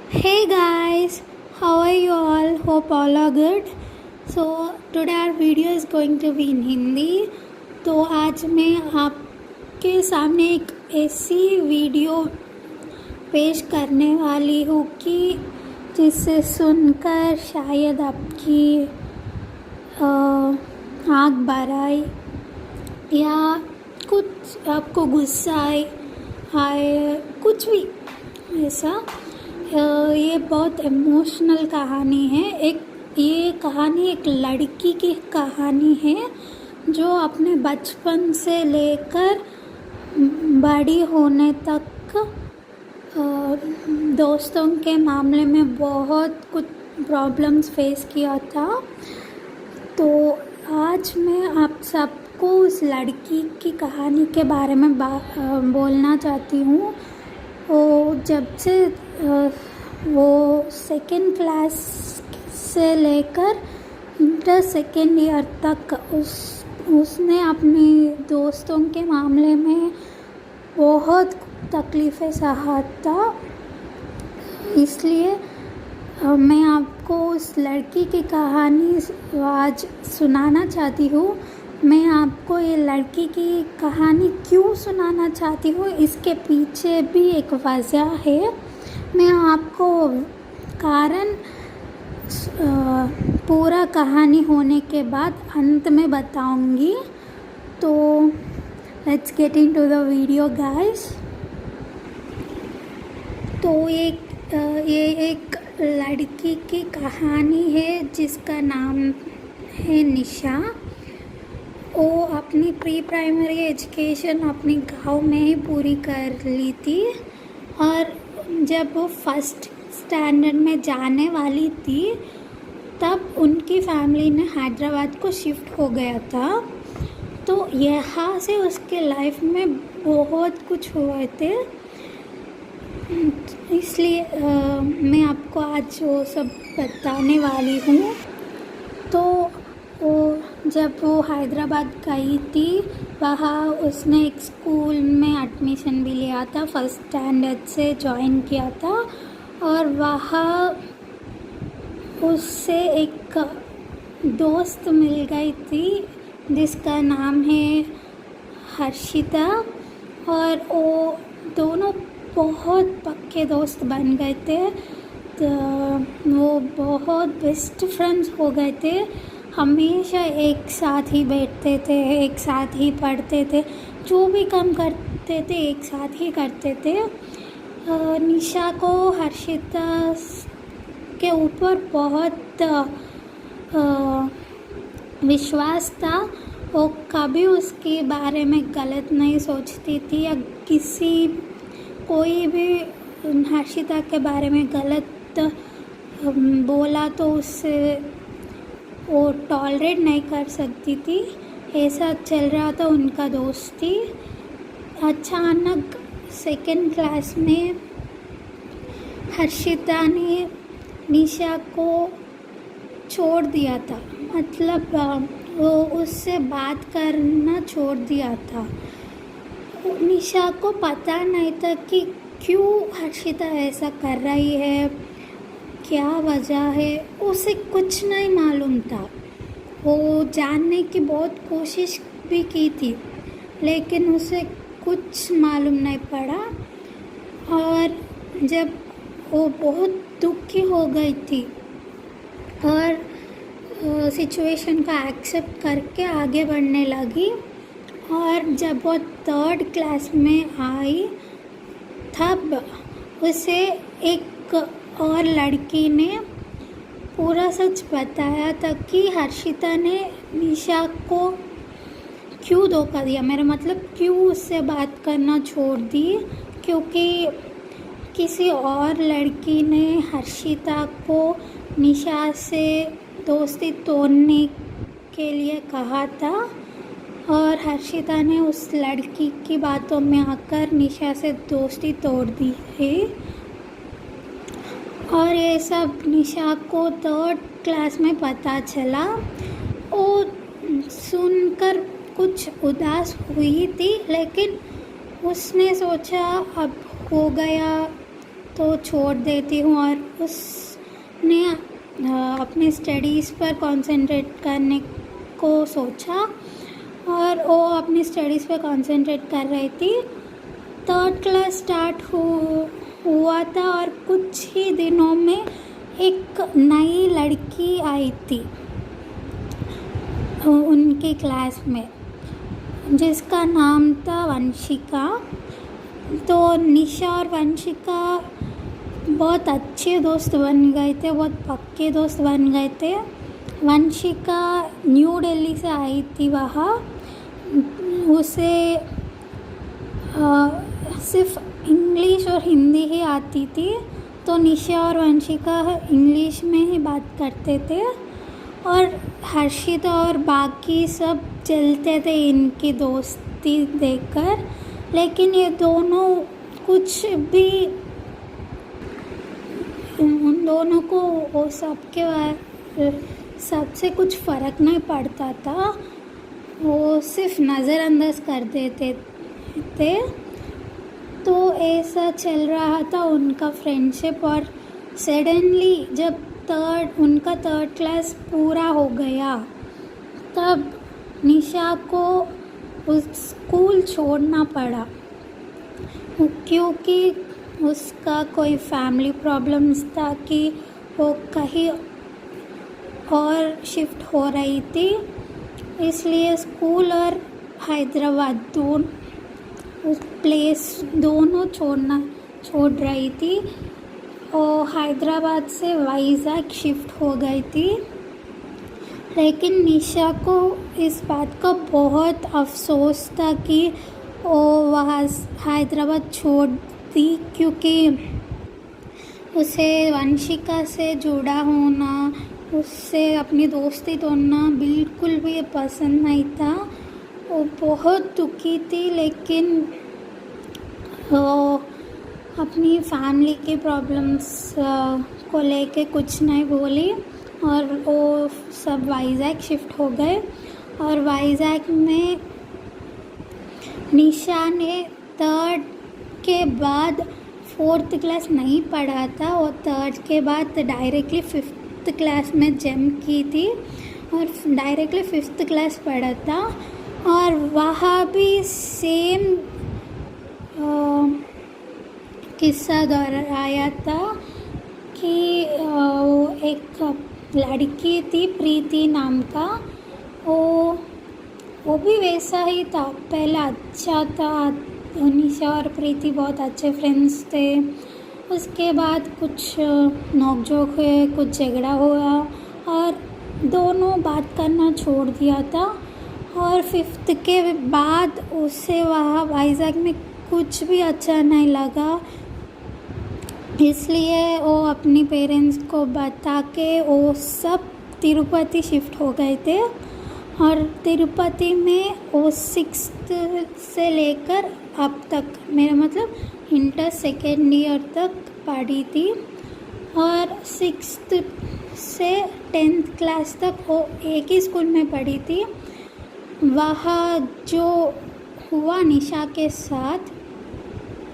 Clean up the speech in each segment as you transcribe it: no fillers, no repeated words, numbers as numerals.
Hey guys, how are you all? Hope all are good. So today our video is going to be in Hindi. तो आज मैं आपके सामने एक ऐसी वीडियो पेश करने वाली हूँ कि जिसे सुनकर शायद आपकी आँख भर आए या कुछ आपको गुस्सा आए कुछ भी ऐसा। ये बहुत इमोशनल कहानी है। ये कहानी एक लड़की की कहानी है जो अपने बचपन से लेकर बड़ी होने तक दोस्तों के मामले में बहुत कुछ प्रॉब्लम्स फेस किया था। तो आज मैं आप सबको उस लड़की की कहानी के बारे में बोलना चाहती हूँ। जब से वो सेकेंड क्लास से लेकर इंटर सेकेंड ईयर तक उसने अपने दोस्तों के मामले में बहुत तकलीफ़ें सहा था। इसलिए मैं आपको उस लड़की की कहानी आज सुनाना चाहती हूँ। मैं आपको ये लड़की की कहानी क्यों सुनाना चाहती हूँ, इसके पीछे भी एक वजह है। मैं आपको कारण पूरा कहानी होने के बाद अंत में बताऊंगी। तो let's get into the video guys. तो ये एक लड़की की कहानी है जिसका नाम है निशा। वो अपनी प्री प्राइमरी एजुकेशन अपने गांव में ही पूरी कर ली थी और जब वो फर्स्ट स्टैंडर्ड में जाने वाली थी तब उनकी फैमिली ने हैदराबाद को शिफ्ट हो गया था। तो यहाँ से उसके लाइफ में बहुत कुछ हुए थे। इसलिए मैं आपको आज वो सब बताने वाली हूँ। तो जब वो हैदराबाद गई थी वहाँ उसने एक स्कूल में एडमिशन भी लिया था, फर्स्ट स्टैंडर्ड से ज्वाइन किया था और वहाँ उससे एक दोस्त मिल गई थी जिसका नाम है हर्षिता। और वो दोनों बहुत पक्के दोस्त बन गए थे। तो वो बहुत बेस्ट फ्रेंड्स हो गए थे। हमेशा एक साथ ही बैठते थे, एक साथ ही पढ़ते थे, जो भी काम करते थे एक साथ ही करते थे। निशा को हर्षिता के ऊपर बहुत विश्वास था। वो कभी उसके बारे में गलत नहीं सोचती थी या कोई भी हर्षिता के बारे में गलत बोला तो उससे वो टॉलरेट नहीं कर सकती थी। ऐसा चल रहा था उनका दोस्ती। अचानक सेकेंड क्लास में हर्षिता ने निशा को छोड़ दिया था, मतलब वो उससे बात करना छोड़ दिया था। निशा को पता नहीं था कि क्यों हर्षिता ऐसा कर रही है, क्या वजह है, उसे कुछ नहीं मालूम था। वो जानने की बहुत कोशिश भी की थी लेकिन उसे कुछ मालूम नहीं पड़ा। और जब वो बहुत दुखी हो गई थी और सिचुएशन का एक्सेप्ट करके आगे बढ़ने लगी और जब वो थर्ड क्लास में आई तब उसे एक और लड़की ने पूरा सच बताया था कि हर्षिता ने निशा को क्यों धोखा दिया, मेरा मतलब क्यों उससे बात करना छोड़ दी। क्योंकि किसी और लड़की ने हर्षिता को निशा से दोस्ती तोड़ने के लिए कहा था और हर्षिता ने उस लड़की की बातों में आकर निशा से दोस्ती तोड़ दी है। और ये सब निशा को थर्ड क्लास में पता चला। वो सुनकर कुछ उदास हुई थी लेकिन उसने सोचा अब हो गया तो छोड़ देती हूँ और उसने अपने स्टडीज़ पर कंसंट्रेट करने को सोचा और वो अपनी स्टडीज़ पर कंसंट्रेट कर रही थी। 3rd क्लास स्टार्ट हुआ था और कुछ ही दिनों में एक नई लड़की आई थी उनकी क्लास में, जिसका नाम था वंशिका। तो निशा और वंशिका बहुत अच्छे दोस्त बन गए थे, बहुत पक्के दोस्त बन गए थे। वंशिका न्यू दिल्ली से आई थी वहाँ, उसे सिर्फ इंग्लिश और हिंदी ही आती थी। तो निशा और वंशिका इंग्लिश में ही बात करते थे और हर्षित और बाकी सब चलते थे इनकी दोस्ती देखकर। लेकिन ये दोनों कुछ भी, उन दोनों को वो सबसे कुछ फ़र्क नहीं पड़ता था, वो सिर्फ नज़रअंदाज कर देते थे। तो ऐसा चल रहा था उनका फ्रेंडशिप। और सडनली जब उनका 3rd क्लास पूरा हो गया, तब निशा को उस स्कूल छोड़ना पड़ा क्योंकि उसका कोई फैमिली प्रॉब्लम्स था कि वो कहीं और शिफ्ट हो रही थी, इसलिए स्कूल और हैदराबाद दोनों छोड़ रही थी। और हैदराबाद से वाइज़ाग शिफ्ट हो गई थी। लेकिन निशा को इस बात का बहुत अफसोस था कि वो वहाँ हैदराबाद छोड़ दी, क्योंकि उसे वंशिका से जुड़ा होना, उससे अपनी दोस्ती तोड़ना बिल्कुल भी पसंद नहीं था। वो बहुत दुखी थी, लेकिन वो अपनी फैमिली की प्रॉब्लम्स को लेके कुछ नहीं बोली और वो सब वाइज़ाग शिफ्ट हो गए। और वाइज़ाग में निशा ने 3rd के बाद 4th क्लास नहीं पढ़ा था, वो 3rd के बाद डायरेक्टली 5th क्लास में जंप की थी और डायरेक्टली 5th क्लास पढ़ा था। और वहाँ भी सेम किस्सा दोहराया था कि वो एक लड़की थी प्रीति नाम का, वो भी वैसा ही था, पहले अच्छा था। निशा और प्रीति बहुत अच्छे फ्रेंड्स थे। उसके बाद कुछ नोकझोंक हुए, कुछ झगड़ा हुआ और दोनों बात करना छोड़ दिया था। और 5th के बाद उसे वहाँ वाइज़ाग में कुछ भी अच्छा नहीं लगा, इसलिए वो अपनी पेरेंट्स को बता के वो सब तिरुपति शिफ्ट हो गए थे। और तिरुपति में वो 6th से लेकर अब तक, मेरा मतलब इंटर 2nd ईयर तक पढ़ी थी। और 6th से 10th क्लास तक वो एक ही स्कूल में पढ़ी थी। वहाँ जो हुआ निशा के साथ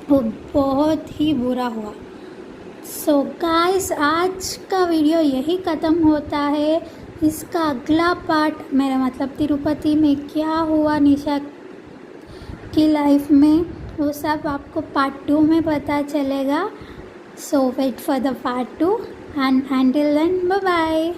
वो बहुत ही बुरा हुआ। सो गाइस, आज का वीडियो यही ख़त्म होता है। इसका अगला पार्ट, मेरा मतलब तिरुपति में क्या हुआ निशा की लाइफ में, वो सब आपको पार्ट 2 में पता चलेगा। So wait for the part 2 and until then, bye bye.